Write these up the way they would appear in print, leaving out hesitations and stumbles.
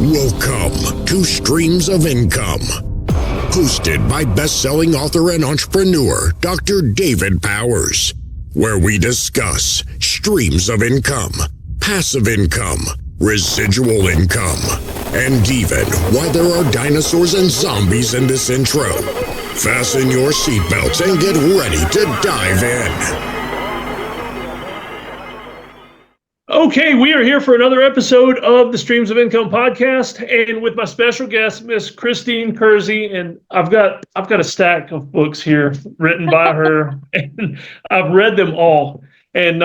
Welcome to Streams of Income, hosted by best-selling author and entrepreneur Dr. David Powers, where we discuss streams of income, passive income, residual income, and even why there are dinosaurs and zombies in this intro. Fasten your seatbelts and get ready to dive in. Okay, we are here for another episode of the Streams of Income podcast, and with my special guest, Miss Christine Kersey, and I've got a stack of books here written by her, and I've read them all. And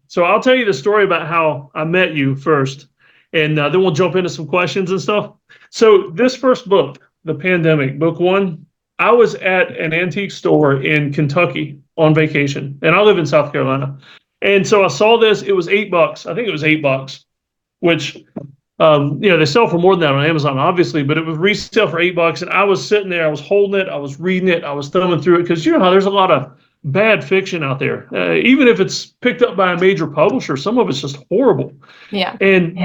so I'll tell you the story about how I met you first, and then we'll jump into some questions and stuff. So this first book, The Pandemic, book one, I was at an antique store in Kentucky on vacation, and I live in South Carolina. And so I saw this, it was $8. I think it was $8, which, they sell for more than that on Amazon, obviously, but it was resale for $8. And I was sitting there, I was holding it, I was reading it, I was thumbing through it, because you know how there's a lot of bad fiction out there. Even if it's picked up by a major publisher, some of it's just horrible. Yeah. And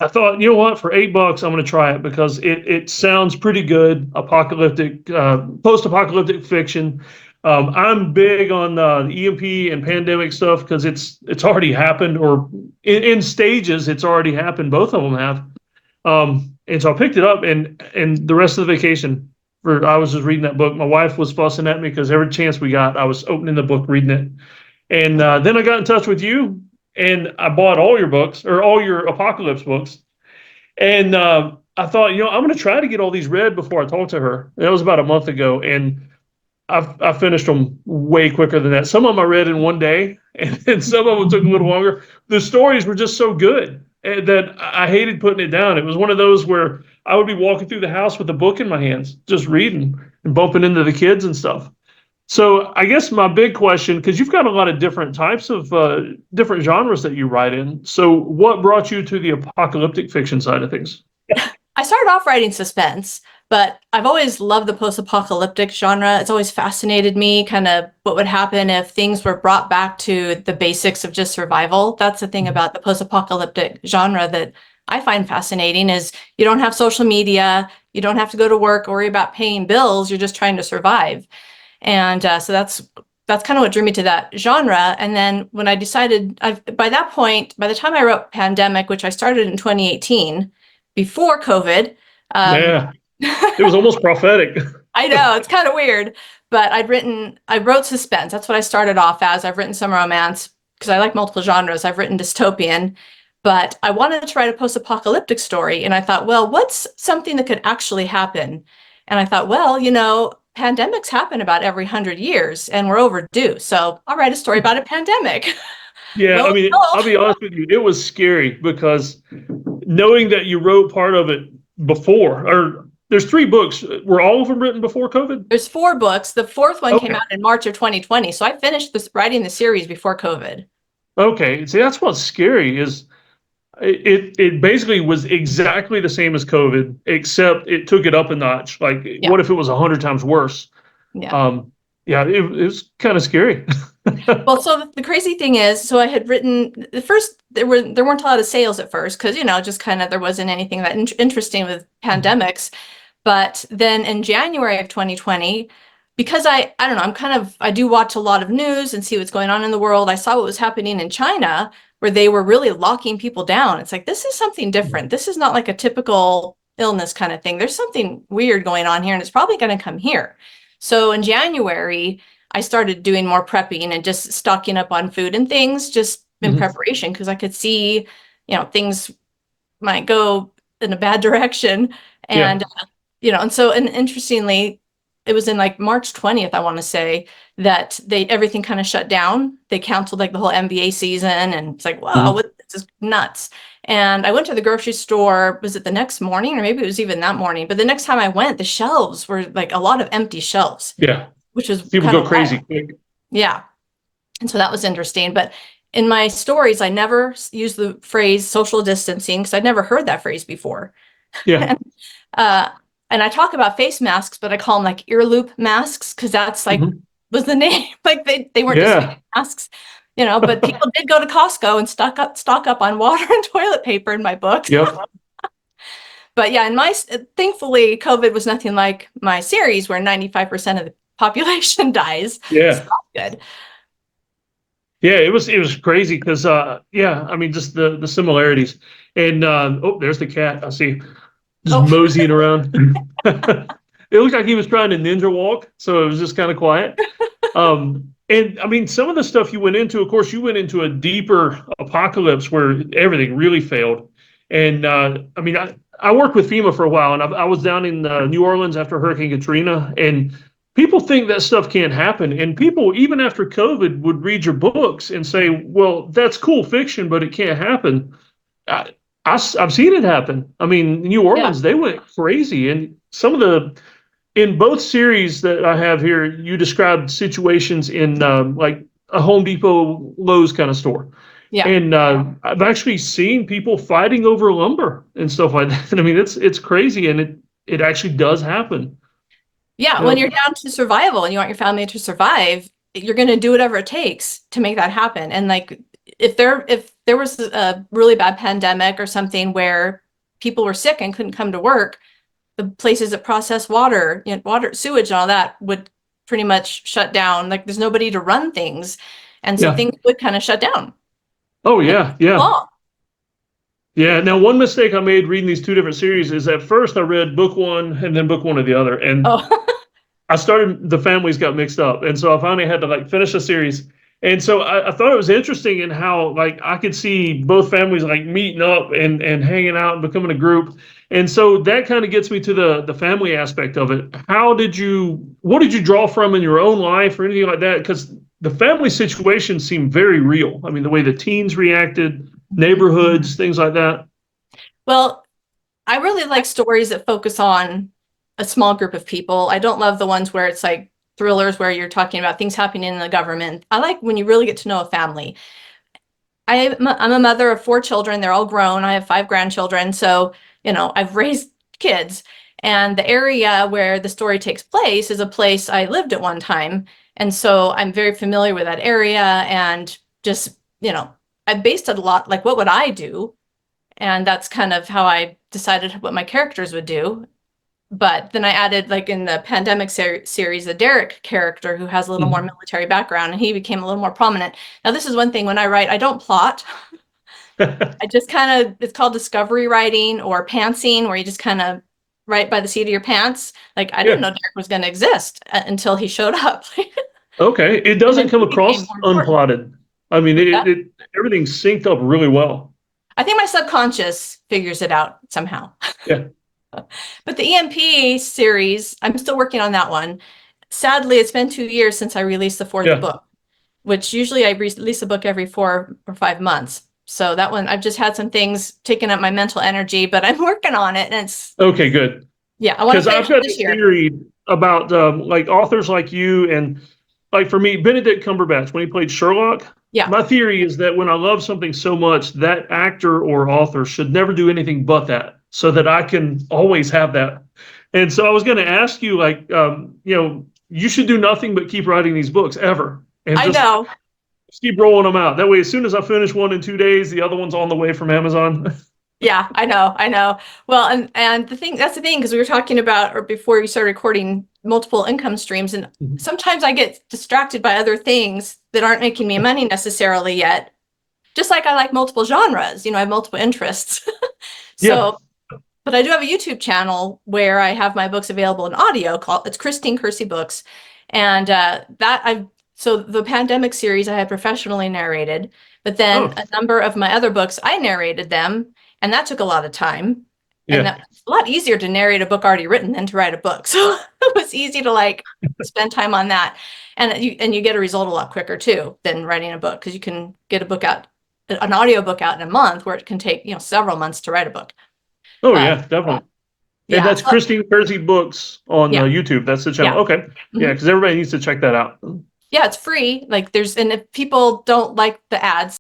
I thought, you know what, for $8, I'm going to try it because it sounds pretty good, apocalyptic, post-apocalyptic fiction. I'm big on the EMP and pandemic stuff because it's already happened, or in stages it's already happened. Both of them have. And so I picked it up, and the rest of the vacation, I was just reading that book. My wife was fussing at me because every chance we got, I was opening the book, reading it. And then I got in touch with you, and I bought all your books, or all your apocalypse books. And I thought, I'm going to try to get all these read before I talk to her. That was about a month ago, and I finished them way quicker than that. Some of them I read in one day, and some of them took a little longer. The stories were just so good that I hated putting it down. It was one of those where I would be walking through the house with a book in my hands, just reading and bumping into the kids and stuff. So I guess my big question, because you've got a lot of different types of different genres that you write in. So what brought you to the apocalyptic fiction side of things? I started off writing suspense, but I've always loved the post-apocalyptic genre. It's always fascinated me, kind of what would happen if things were brought back to the basics of just survival. That's the thing about the post-apocalyptic genre that I find fascinating is you don't have social media, you don't have to go to work, worry about paying bills, you're just trying to survive. And so that's kind of what drew me to that genre. And then when I decided, by that point, by the time I wrote Pandemic, which I started in 2018, before COVID. It was almost prophetic. I know, it's kind of weird, but I wrote suspense. That's what I started off as. I've written some romance because I like multiple genres. I've written dystopian, but I wanted to write a post-apocalyptic story. And I thought, well, what's something that could actually happen? And I thought, well, pandemics happen about every 100 years and we're overdue. So I'll write a story about a pandemic. Yeah, I'll be honest with you. It was scary because knowing that you wrote part of it before, or there's 3 books. Were all of them written before COVID? There's 4 books. The 4th one came out in March of 2020. So I finished writing the series before COVID. Okay. See, that's what's scary is it basically was exactly the same as COVID, except it took it up a notch. Like, what if it was 100 times worse? Yeah. It was kind of scary. Well, so the crazy thing is, so I had written the first, there weren't a lot of sales at first because, just kind of there wasn't anything that interesting with pandemics. But then in January of 2020, because I don't know, I do watch a lot of news and see what's going on in the world. I saw what was happening in China where they were really locking people down. It's like, this is something different. This is not like a typical illness kind of thing. There's something weird going on here and it's probably going to come here. So in January, I started doing more prepping and just stocking up on food and things just in preparation because I could see, things might go in a bad direction. And, and interestingly, it was in like March 20th, I want to say, that everything kind of shut down. They canceled like the whole NBA season and it's like, wow, this is nuts. And I went to the grocery store, was it the next morning or maybe it was even that morning? But the next time I went, the shelves were like a lot of empty shelves. Yeah. Which was people go crazy quick. Yeah. And so that was interesting. But in my stories, I never use the phrase social distancing because I'd never heard that phrase before. Yeah. And I talk about face masks, but I call them like ear loop masks because that's like was the name. Like they weren't just face masks. But people did go to Costco and stock up on water and toilet paper in my books. Yep. But yeah, thankfully, COVID was nothing like my series where 95% of the population dies. Yeah. So that's good. Yeah, it was crazy because yeah, I mean just the similarities. And oh, there's the cat. I see just Oh, moseying around. It looked like he was trying to ninja walk, so it was just kind of quiet. And I mean, some of the stuff you went into, of course, you went into a deeper apocalypse where everything really failed. And I mean, I worked with FEMA for a while, and I was down in New Orleans after Hurricane Katrina, and people think that stuff can't happen. And people, even after COVID, would read your books and say, well, that's cool fiction, but it can't happen. I, I've seen it happen. I mean, New yeah. Orleans, they went crazy. And some of in both series that I have here, you described situations in like a Home Depot, Lowe's kind of store. Yeah. And I've actually seen people fighting over lumber and stuff like that. I mean, it's crazy, and it actually does happen. Yeah. You When know? you're down to survival and you want your family to survive, you're going to do whatever it takes to make that happen. And like, if there was a really bad pandemic or something where people were sick and couldn't come to work, the places that process water, water, sewage, and all that would pretty much shut down. Like there's nobody to run things, and so Yeah. things would kind of shut down. Oh yeah, yeah. Long. Yeah. Now, one mistake I made reading these two different series is at first I read book one and then book one of the other, and Oh, I started, the families got mixed up, and so I finally had to like finish the series. And so I thought it was interesting in how like I could see both families like meeting up and hanging out and becoming a group. And so that kind of gets me to the family aspect of it. What did you draw from in your own life or anything like that? Because the family situation seemed very real. I mean, the way the teens reacted, neighborhoods, things like that. well, I really like stories that focus on a small group of people. I don't love the ones where it's like thrillers where you're talking about things happening in the government. I like when you really get to know a family. I'm a mother of 4 children. They're all grown. I have 5 grandchildren. So, I've raised kids. And the area where the story takes place is a place I lived at one time. And so I'm very familiar with that area, and just, I based it a lot, like what would I do? And that's kind of how I decided what my characters would do. But then I added, like in the pandemic series, a Derek character who has a little more military background, and he became a little more prominent. Now, this is one thing when I write, I don't plot. I just kind of, it's called discovery writing or pantsing, where you just kind of write by the seat of your pants. Like, I didn't know Derek was going to exist until he showed up. Okay. It doesn't come across unplotted. I mean, everything synced up really well. I think my subconscious figures it out somehow. Yeah. But the EMP series, I'm still working on that one. Sadly, it's been 2 years since I released the fourth book, which usually I release a book every 4 or 5 months. So that one, I've just had some things taking up my mental energy, but I'm working on it, and it's okay. Good. Yeah, I want to finish I've got this this year. theory about like authors like you, and like for me, Benedict Cumberbatch when he played Sherlock. Yeah. My theory is that when I love something so much, that actor or author should never do anything but that, so that I can always have that. And so I was going to ask you, like, you should do nothing but keep writing these books ever. And I know. Just keep rolling them out. That way, as soon as I finish one in 2 days, the other one's on the way from Amazon. Yeah, I know. Well, and that's the thing, because we were talking about, or before we started recording, multiple income streams, and sometimes I get distracted by other things that aren't making me money necessarily yet. Just like I like multiple genres, I have multiple interests. But I do have a YouTube channel where I have my books available in audio. It's Christine Kersey Books, and so the pandemic series I had professionally narrated, but then a number of my other books I narrated them, and that took a lot of time. And that's a lot easier to narrate a book already written than to write a book. So it was easy to like spend time on that, and you get a result a lot quicker too than writing a book, because you can get an audio book out in a month, where it can take several months to write a book. Oh yeah, definitely. And that's Christine Kersey Books on YouTube. That's the channel. Okay. Yeah, because everybody needs to check that out. Yeah, it's free. Like and if people don't like the ads,